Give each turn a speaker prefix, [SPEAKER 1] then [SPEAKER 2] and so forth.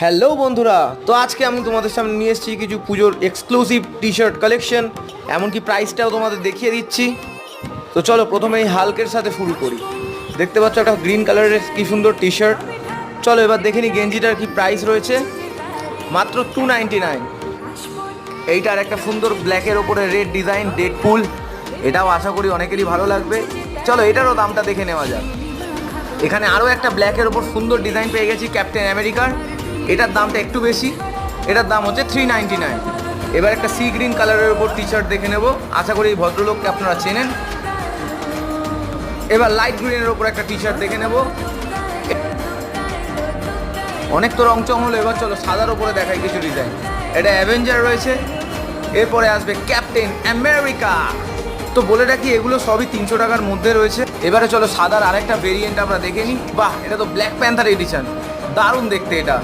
[SPEAKER 1] Hello বন্ধুরা, তো আজকে আমি তোমাদের সামনে নিয়ে এসেছি কিছু পুজোর এক্সক্লুসিভ টি শার্ট কালেকশন, এমনকি প্রাইসটাও তোমাদের দেখিয়ে দিচ্ছি। তো চলো প্রথমে এই হাল্কের সাথে শুরু করি। দেখতে পাচ্ছ একটা গ্রিন কালারের কি সুন্দর টি শার্ট। চলো এবার দেখে নিই গেঞ্জিটার কি প্রাইস রয়েছে। মাত্র 299। এইটার একটা সুন্দর ব্ল্যাকের ওপরে রেড ডিজাইন, ডেড পুল, এটাও আশা করি অনেকেরই ভালো লাগবে। চলো এটারও দামটা দেখে নেওয়া যাক। এখানে আরও একটা ব্ল্যাকের ওপর সুন্দর ডিজাইন পেয়ে গেছি ক্যাপ্টেন আমেরিকার, এটার দামটা একটু বেশি, এটার দাম হচ্ছে 399। এবার একটা সি গ্রিন কালারের ওপর টি শার্ট দেখে নেব, আশা করি এই ভদ্রলোককে আপনারা চেনেন। এবার লাইট গ্রিনের ওপর একটা টি শার্ট দেখে নেব। অনেক তো রংচং হলো, এবার চলো সাদার ওপরে দেখাই কিছু ডিজাইন। এটা অ্যাভেঞ্জার রয়েছে, এরপরে আসবে ক্যাপ্টেন আমেরিকা। তো বলে রাখি এগুলো সবই 300 টাকার মধ্যে রয়েছে। এবারে চলো সাদার আরেকটা ভেরিয়েন্ট আমরা দেখে নিই। বাহ, এটা তো ব্ল্যাক প্যান্থার এডিশন, দারুণ দেখতে এটা।